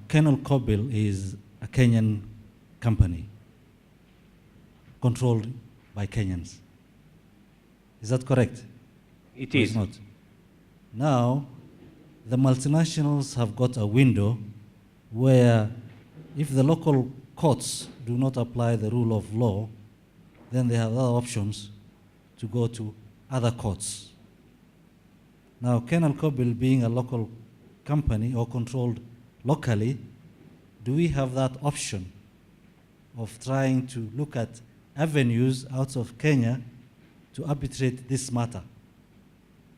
KenolKobil is a Kenyan company controlled by Kenyans. Is that correct? It Or is. it's not. Now, the multinationals have got a window where if the local courts do not apply the rule of law, then they have other options to go to other courts. Now, KenolKobil being a local company or controlled locally, do we have that option of trying to look at avenues out of Kenya to arbitrate this matter?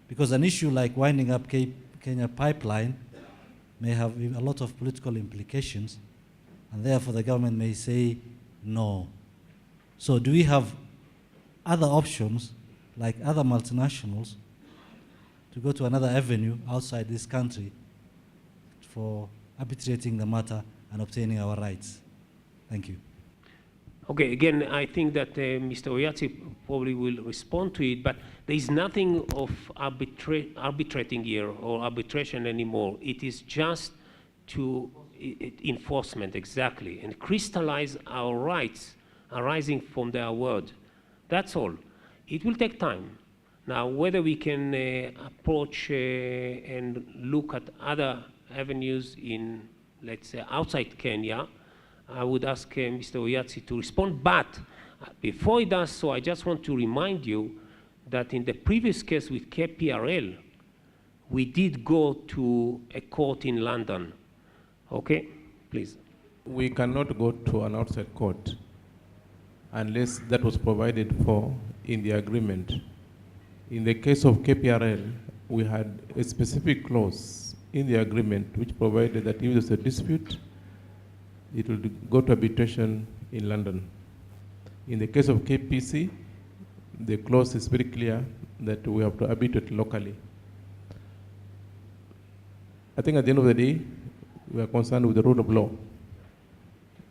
Because an issue like winding up Kenya pipeline may have a lot of political implications, and therefore the government may say no. So do we have other options, like other multinationals, to go to another avenue outside this country for arbitrating the matter and obtaining our rights? Thank you. Okay, again, I think that Mr. Oyatsi probably will respond to it, but there is nothing of arbitrating here or arbitration anymore. It is just to enforcement, exactly, and crystallize our rights arising from their word. That's all. It will take time. Now, whether we can approach and look at other avenues in, let's say, outside Kenya, I would ask Mr. Oyatsi to respond. But before he does so, I just want to remind you that in the previous case with KPRL, we did go to a court in London. Okay, please. We cannot go to an outside court unless that was provided for in the agreement. In the case of KPRL, we had a specific clause in the agreement which provided that if there's a dispute, it will go to arbitration in London. In the case of KPC, the clause is very clear that we have to arbitrate locally. I think at the end of the day, we are concerned with the rule of law.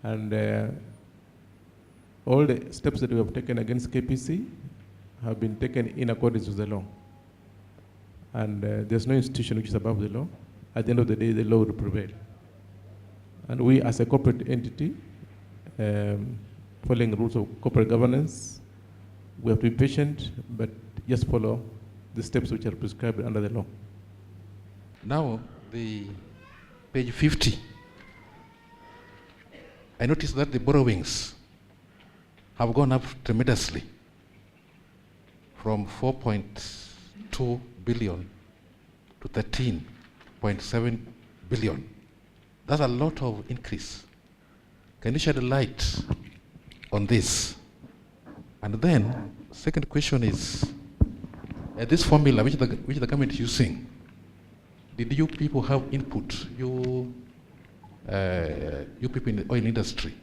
And all the steps that we have taken against KPC have been taken in accordance with the law. And there's no institution which is above the law. At the end of the day, the law will prevail. And we, as a corporate entity, following the rules of corporate governance, we have to be patient, but just follow the steps which are prescribed under the law. Now, the page 50, I noticed that the borrowings have gone up tremendously from 4.2 billion to 13.7 billion. That's a lot of increase. Can you shed a light on this? And then, second question is, this formula which the government is using, did you people have input, you people in the oil industry,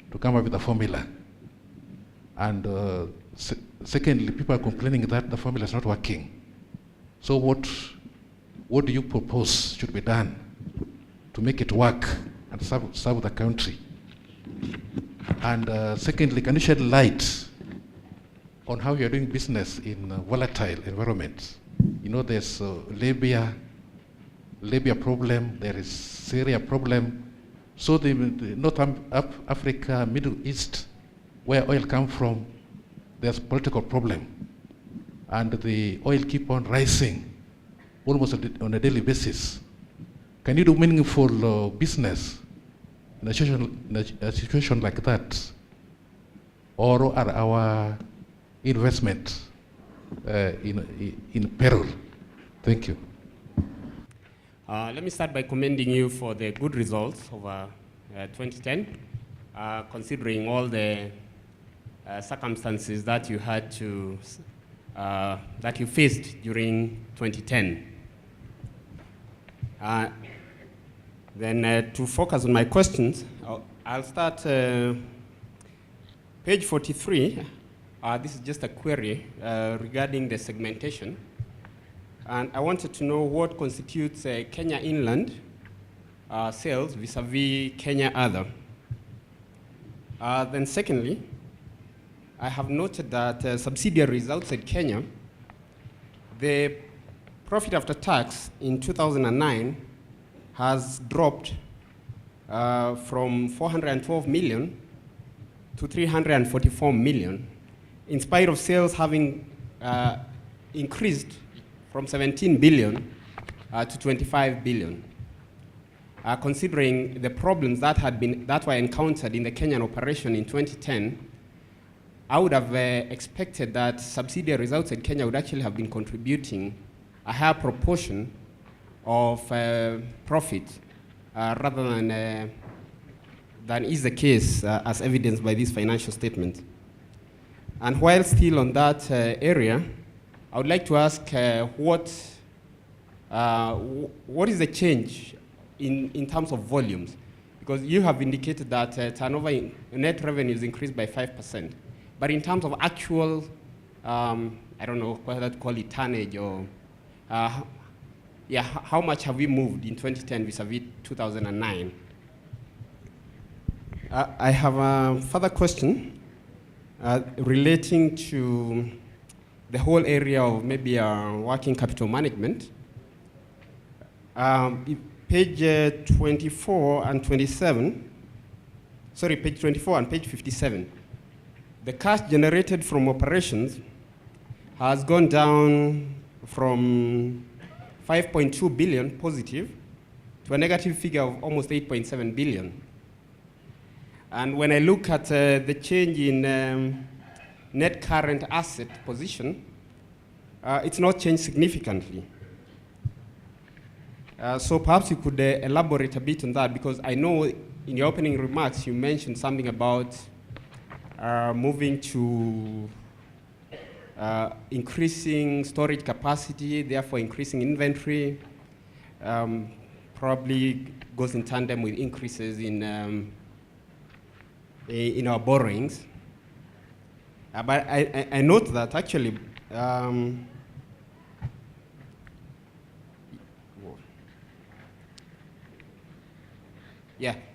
to come up with a formula? And secondly, people are complaining that the formula is not working. So what do you propose should be done to make it work and serve the country? And secondly, can you shed light on how you're doing business in volatile environments? You know, there's Libya problem, there is Syria problem. So the North Africa, Middle East, where oil comes from, there's political problem. And the oil keep on rising almost on a daily basis. Can you do meaningful business in a situation like that? Or are our investments in peril? Thank you. Let me start by commending you for the good results of 2010, considering all the circumstances that you had to, that you faced during 2010. Then to focus on my questions, I'll start page 43. This is just a query regarding the segmentation. And I wanted to know what constitutes Kenya Inland sales vis-a-vis Kenya Other. Then secondly, I have noted that subsidiaries outside Kenya, the profit after tax in 2009 has dropped from 412 million to 344 million, in spite of sales having increased from 17 billion to 25 billion. Considering the problems that were encountered in the Kenyan operation in 2010, I would have expected that subsidiaries outside Kenya would actually have been contributing a higher proportion of profit rather than is the case as evidenced by this financial statement. And while still on that area, I would like to ask what is the change in terms of volumes? Because you have indicated that turnover in net revenues increased by 5%. But in terms of actual, I don't know whether to call it tonnage or, how much have we moved in 2010 vis-a-vis 2009? I have a further question relating to the whole area of maybe working capital management. Page 24 and 27, sorry, page 24 and page 57. The cash generated from operations has gone down from 5.2 billion positive to a negative figure of almost 8.7 billion. And when I look at the change in net current asset position, it's not changed significantly. So perhaps you could elaborate a bit on that, because I know in your opening remarks you mentioned something about moving to increasing storage capacity, therefore increasing inventory, probably goes in tandem with increases in our borrowings. But I note that actually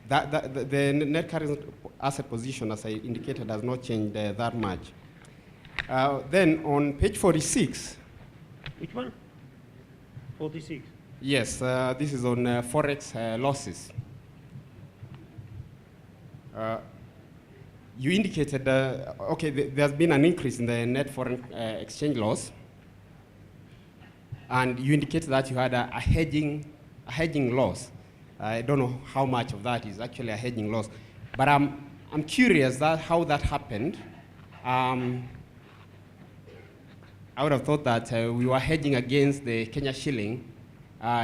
the net current asset position, as I indicated, has not changed that much. Then on page 46. Which one? 46. Yes, this is on forex losses. You indicated, there's been an increase in the net foreign exchange loss, and you indicated that you had a hedging loss. I don't know how much of that is actually a hedging loss, but I'm curious how that happened. I would have thought that we were hedging against the Kenya shilling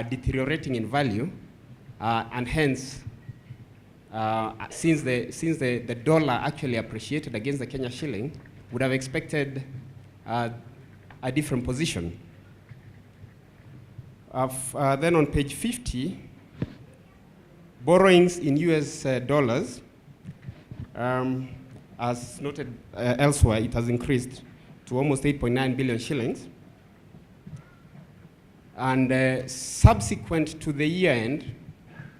deteriorating in value, and hence, since the dollar actually appreciated against the Kenya shilling, would have expected a different position. Then on page 50, borrowings in US dollars, as noted elsewhere, it has increased to almost 8.9 billion shillings. And subsequent to the year end,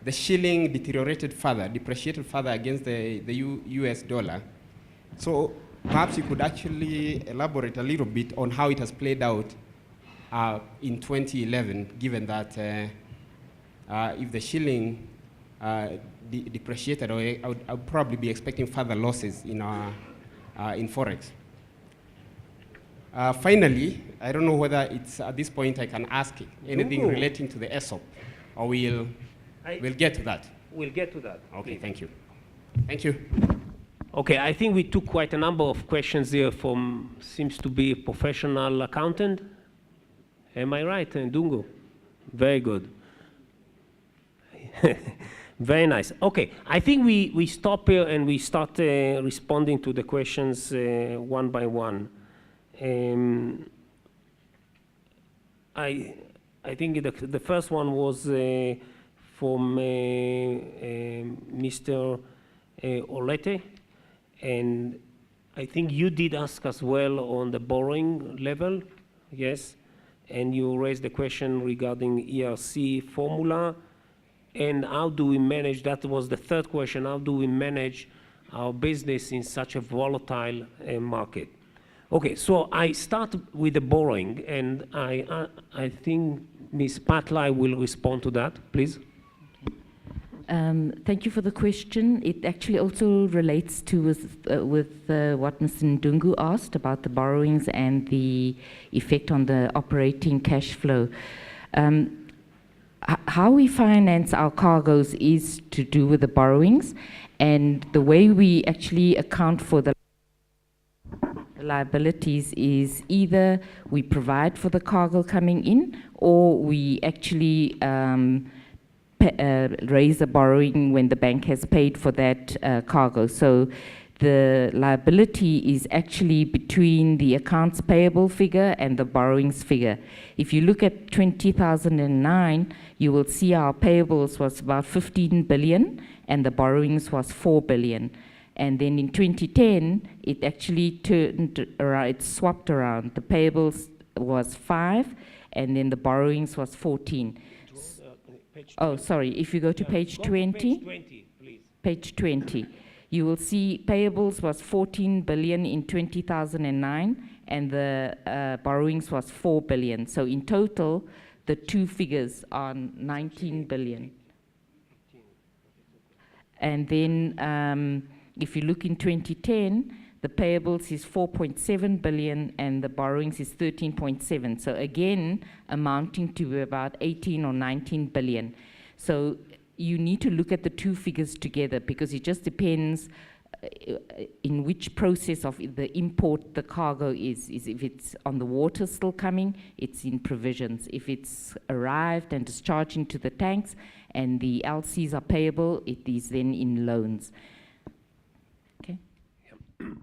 the shilling depreciated further against the US dollar. So perhaps you could actually elaborate a little bit on how it has played out in 2011, given that if the shilling depreciated, I would probably be expecting further losses in Forex. Finally, I don't know whether it's at this point I can ask anything relating to the ESOP, or we'll get to that. We'll get to that. Okay, thank you. Thank you. Okay, I think we took quite a number of questions here from, seems to be a professional accountant. Am I right, Ndungu? Very good. Very nice. Okay, I think we stop here and we start responding to the questions one by one. I think the first one was from Mr. Olete, and I think you did ask as well on the borrowing level, yes, and you raised the question regarding ERC formula, and how do we manage, that was the third question, how do we manage our business in such a volatile market? Okay, so I start with the borrowing, and I think Ms. Patlai will respond to that, please. Thank you for the question. It actually also relates to what Mr. Ndungu asked about the borrowings and the effect on the operating cash flow. How we finance our cargoes is to do with the borrowings, and the way we actually account for the liabilities is either we provide for the cargo coming in, or we actually raise a borrowing when the bank has paid for that cargo. So the liability is actually between the accounts payable figure and the borrowings figure. If you look at 2009, you will see our payables was about 15 billion and the borrowings was 4 billion. And then in 2010, it actually turned around, it swapped around. The payables was 5 and then the borrowings was 14. Oh, sorry, if you go to page 20, page 20, please. Page 20, you will see payables was 14 billion in 2009 and the borrowings was 4 billion. So in total, the two figures are 19 billion. And then if you look in 2010, the payables is 4.7 billion and the borrowings is 13.7. So again, amounting to about 18 or 19 billion. So you need to look at the two figures together because it just depends in which process of the import the cargo is if it's on the water still coming, it's in provisions. If it's arrived and discharged into the tanks and the LCs are payable, it is then in loans. Okay. Yep.